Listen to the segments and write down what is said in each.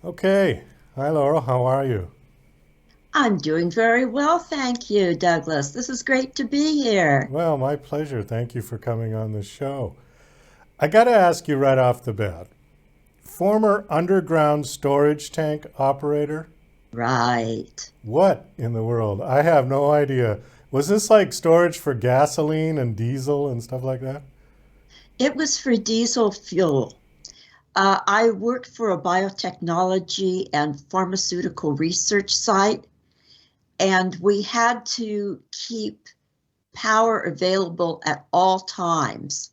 Okay. Hi, Laurel. How are you? I'm doing very well, thank you, Douglas. This is great to be here. Well, my pleasure. Thank you for coming on the show. I got to ask you right off the bat, former underground storage tank operator? Right. What in the world? I have no idea. Was this like storage for gasoline and diesel and stuff like that? It was for diesel fuel. I worked for a biotechnology and pharmaceutical research site, and we had to keep power available at all times.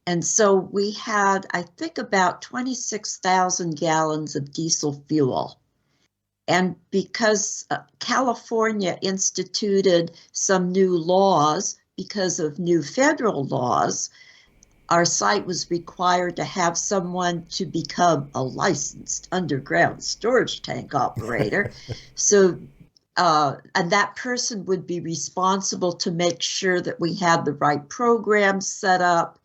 And so we had, I think, about 26,000 gallons of diesel fuel. And because California instituted some new laws because of new federal laws, our site was required to have someone to become a licensed underground storage tank operator. So, and that person would be responsible to make sure that we had the right programs set up.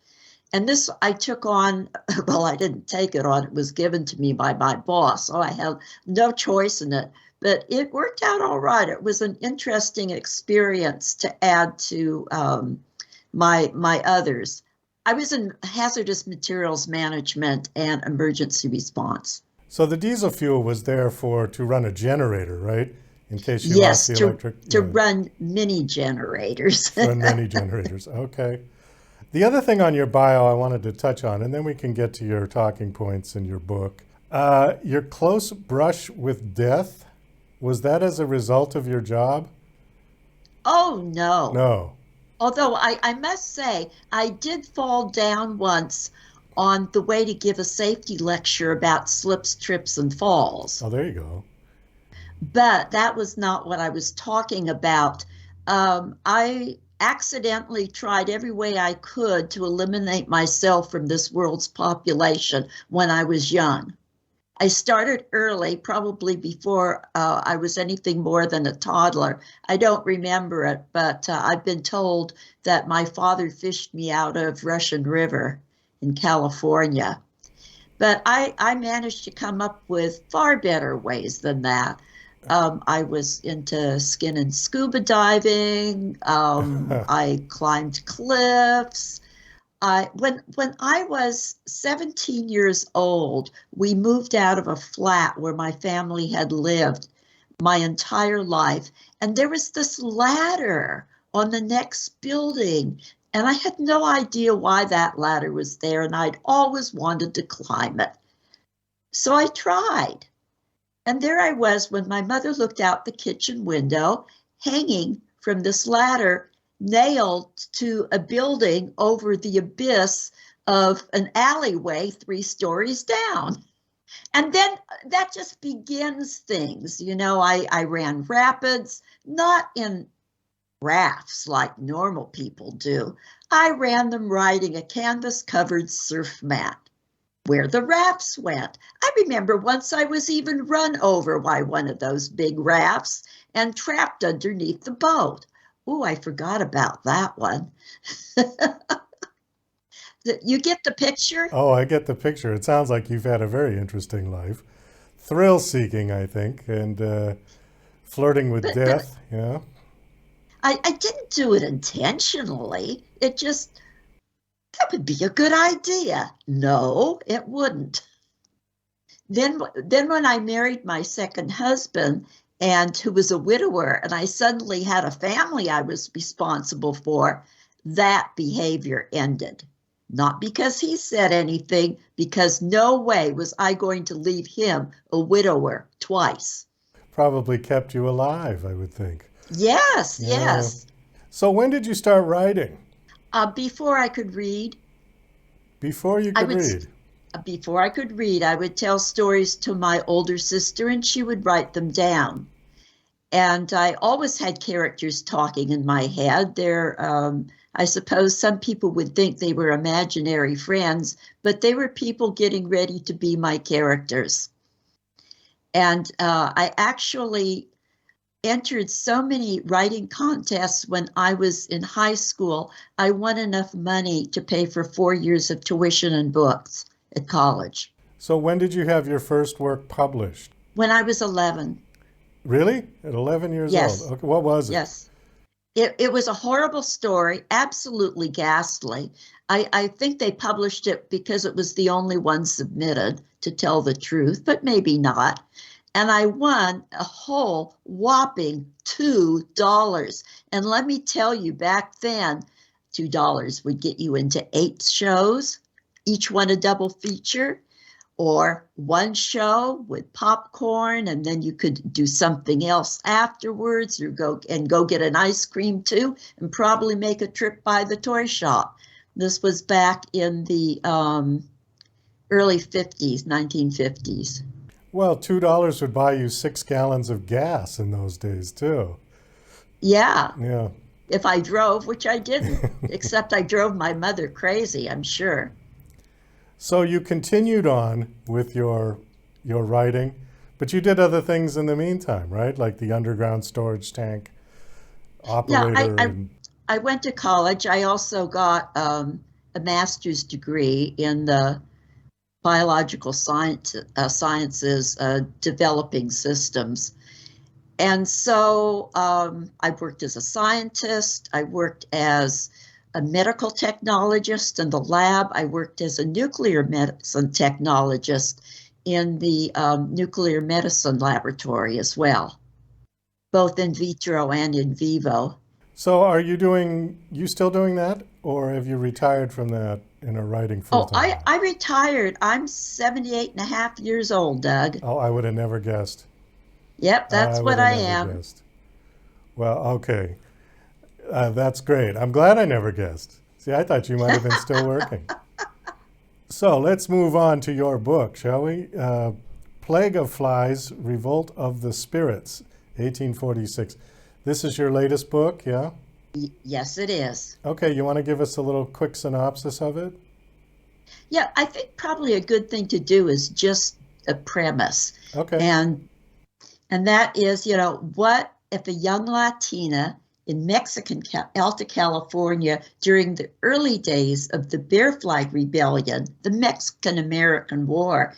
And this I took on, well, I didn't take it on, it was given to me by my boss, so I had no choice in it. But it worked out all right. It was an interesting experience to add to my others. I was in hazardous materials management and emergency response. So the diesel fuel was there for to run a generator, right? In case you lost Yes, the to electric, to yeah, run mini generators. run many generators. Okay. The other thing on your bio I wanted to touch on, and then we can get to your talking points in your book. Your close brush with death, was that as a result of your job? Oh no. No. Although I must say, I did fall down once on the way to give a safety lecture about slips, trips, and falls. Oh, there you go. But that was not what I was talking about. I accidentally tried every way I could to eliminate myself from this world's population when I was young. I started early, probably before I was anything more than a toddler. I don't remember it, but I've been told that my father fished me out of Russian River in California. But I managed to come up with far better ways than that. I was into skin and scuba diving. I climbed cliffs. When I was 17 years old, we moved out of a flat where my family had lived my entire life, and there was this ladder on the next building, and I had no idea why that ladder was there, and I'd always wanted to climb it. So I tried, and there I was when my mother looked out the kitchen window, hanging from this ladder nailed to a building over the abyss of an alleyway 3 stories down. And then that just begins things. I ran rapids, not in rafts like normal people do. I ran them riding a canvas covered surf mat. Where the rafts went. I remember once I was even run over by one of those big rafts and trapped underneath the boat. Oh, I forgot about that one. You get the picture? Oh, I get the picture. It sounds like you've had a very interesting life. Thrill seeking, I think, and flirting with But death. Yeah. I didn't do it intentionally. It just, that would be a good idea. No, it wouldn't. Then when I married my second husband, and who was a widower, and I suddenly had a family I was responsible for, that behavior ended. Not because he said anything, because no way was I going to leave him a widower twice. Probably kept you alive, I would think. Yes, Yeah. yes. So when did you start writing? Before I could read, Before you I could would read. before I could read, I would tell stories to my older sister, and she would write them down. And I always had characters talking in my head. I suppose some people would think they were imaginary friends, but they were people getting ready to be my characters. And I actually entered so many writing contests when I was in high school. I won enough money to pay for 4 years of tuition and books at college. So when did you have your first work published? When I was 11. Really? At 11 years Yes, old? Okay, what was it? yes. It was a horrible story, absolutely ghastly. I think they published it because it was the only one submitted, to tell the truth, but maybe not. And I won a whole whopping $2. And let me tell you, back then, $2 would get you into 8 shows, each one a double feature, or one show with popcorn, and then you could do something else afterwards, or go get an ice cream too, and probably make a trip by the toy shop. This was back in the early 50s, 1950s. Well, $2 would buy you 6 gallons of gas in those days, too. Yeah, Yeah. if I drove, which I didn't, except I drove my mother crazy, I'm sure. So you continued on with your writing, but you did other things in the meantime, right? Like the underground storage tank Yeah, operator. I went to college. I also got a master's degree in the biological sciences, developing systems. And so I worked as a scientist. I worked as a medical technologist in the lab. I worked as a nuclear medicine technologist in the nuclear medicine laboratory as well, both in vitro and in vivo. So are you still doing that, or have you retired from that and are writing full Oh, time? I retired. I'm 78 and a half years old, Doug. Oh, I would have never guessed. Yep, I that's would what have I never am. guessed. Well, okay. That's great. I'm glad I never guessed. See, I thought you might have been still working. So let's move on to your book, shall we? Plague of Flies, Revolt of the Spirits, 1846. This is your latest book, yeah? Yes, it is. Okay, you want to give us a little quick synopsis of it? Yeah, I think probably a good thing to do is just a premise. Okay. And that is, what if a young Latina in Mexican Alta California during the early days of the Bear Flag Rebellion, the Mexican-American War,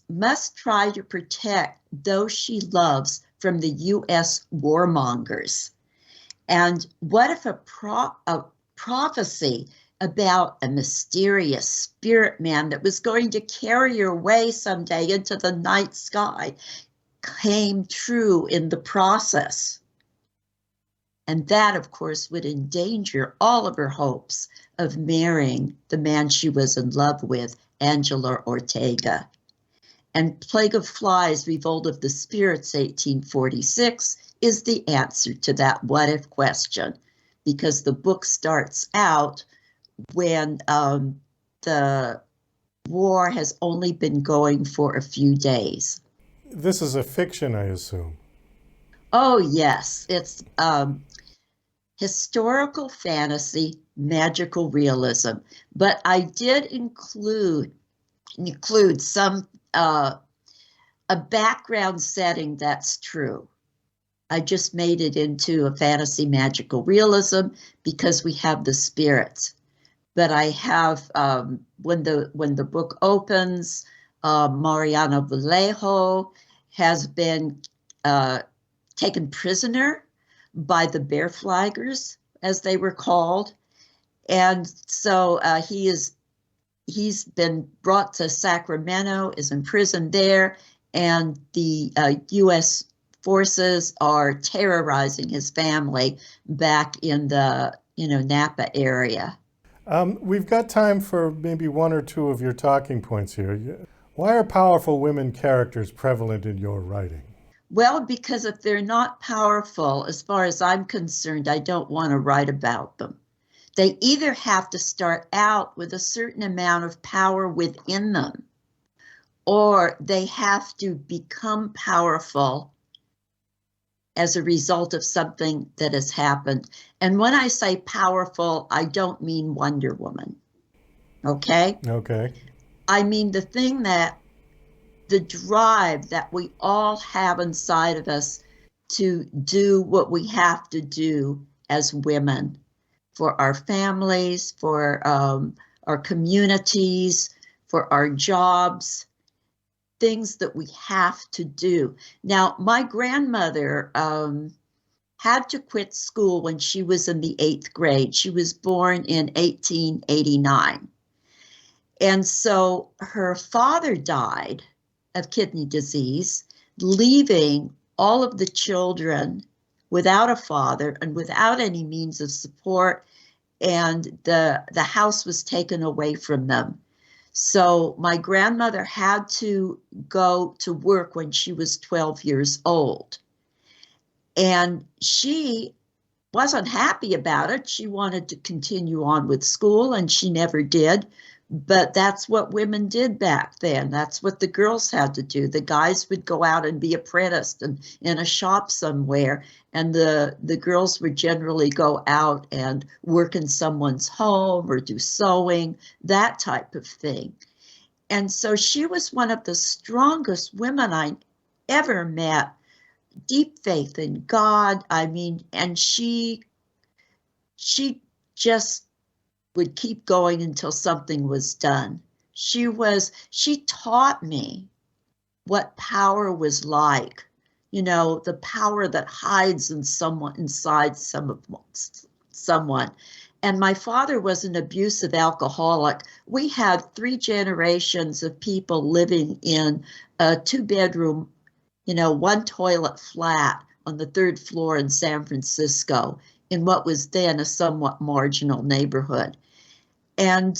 must try to protect those she loves from the U.S. warmongers? And what if a prophecy about a mysterious spirit man that was going to carry her away someday into the night sky came true in the process? And that, of course, would endanger all of her hopes of marrying the man she was in love with, Angela Ortega. And Plague of Flies, Revolt of the Spirits, 1846, is the answer to that what-if question, because the book starts out when the war has only been going for a few days. This is a fiction, I assume. Oh, yes. It's historical fantasy, magical realism. But I did include some a background setting that's true. I just made it into a fantasy magical realism because we have the spirits. But I have when the book opens, Mariano Vallejo has been taken prisoner by the Bear Flaggers, as they were called, and so he's been brought to Sacramento, is imprisoned there, and the U.S. forces are terrorizing his family back in the Napa area. We've got time for maybe one or two of your talking points here. Why are powerful women characters prevalent in your writing? Well, because if they're not powerful, as far as I'm concerned, I don't want to write about them. They either have to start out with a certain amount of power within them, or they have to become powerful as a result of something that has happened. And when I say powerful, I don't mean Wonder Woman. Okay? Okay. I mean the drive that we all have inside of us to do what we have to do as women for our families, for our communities, for our jobs, things that we have to do. Now, my grandmother had to quit school when she was in the 8th grade. She was born in 1889. And so her father died of kidney disease, leaving all of the children without a father and without any means of support, and the house was taken away from them. So my grandmother had to go to work when she was 12 years old. And she wasn't happy about it. She wanted to continue on with school, and she never did. But that's what women did back then. That's what the girls had to do. The guys would go out and be apprenticed in a shop somewhere, and the girls would generally go out and work in someone's home or do sewing, that type of thing. And so she was one of the strongest women I ever met. Deep faith in God. I mean, and she just would keep going until something was done. She taught me what power was like, you know, the power that hides in inside someone. And my father was an abusive alcoholic. We had 3 generations of people living in a 2-bedroom, you know, 1 toilet flat on the 3rd floor in San Francisco, in what was then a somewhat marginal neighborhood. And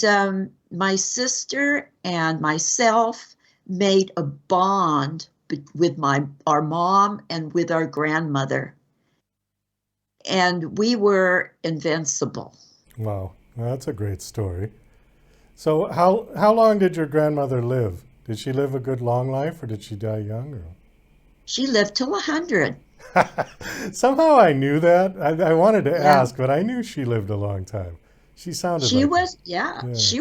my sister and myself made a bond with our mom and with our grandmother. And we were invincible. Wow, well, that's a great story. So how long did your grandmother live? Did she live a good long life, or did she die young? Or? She lived till 100. Somehow I knew that. I wanted to ask, but I knew she lived a long time. She sounded she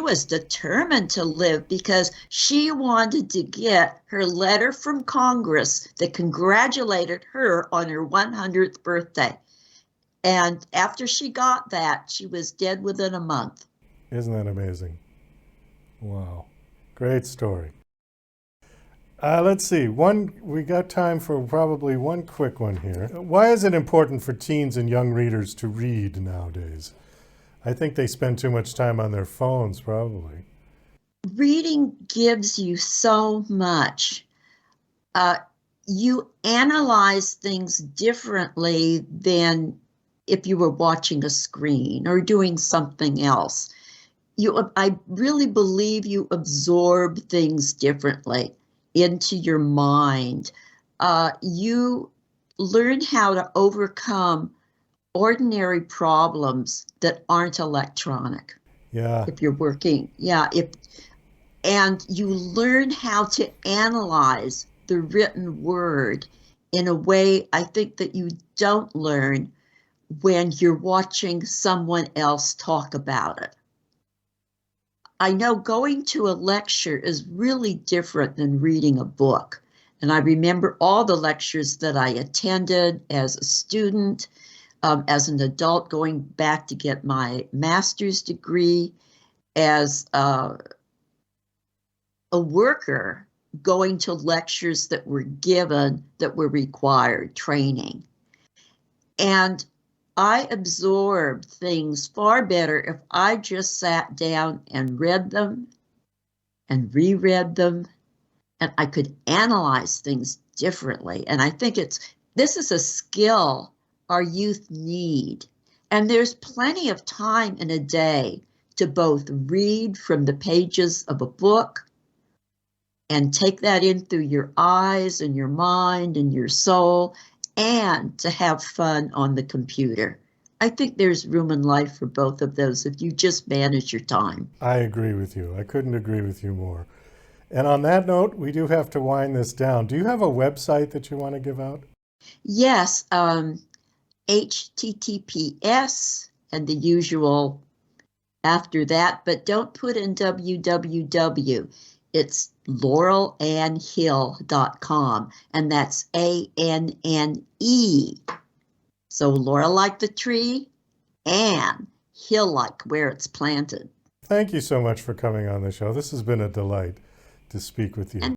was determined to live, because she wanted to get her letter from Congress that congratulated her on her 100th birthday. And after she got that, she was dead within a month. Isn't that amazing? Wow. Great story. Let's see. We got time for probably one quick one here. Why is it important for teens and young readers to read nowadays? I think they spend too much time on their phones, probably. Reading gives you so much. You analyze things differently than if you were watching a screen or doing something else. I really believe you absorb things differently into your mind. You learn how to overcome ordinary problems that aren't electronic. Yeah. If you're working, and you learn how to analyze the written word in a way I think that you don't learn when you're watching someone else talk about it. I know going to a lecture is really different than reading a book. And I remember all the lectures that I attended as a student, as an adult going back to get my master's degree, as a worker going to lectures that were given, that were required training. And I absorbed things far better if I just sat down and read them and reread them, and I could analyze things differently. And I think this is a skill our youth need. And there's plenty of time in a day to both read from the pages of a book and take that in through your eyes and your mind and your soul, and to have fun on the computer. I think there's room in life for both of those if you just manage your time. I agree with you. I couldn't agree with you more. And on that note, we do have to wind this down. Do you have a website that you want to give out? Yes, HTTPS and the usual after that, but don't put in www. It's laurelannehill.com, and that's ANNE. So Laurel like the tree, and hill like where it's planted. Thank you so much for coming on the show. This has been a delight to speak with you. And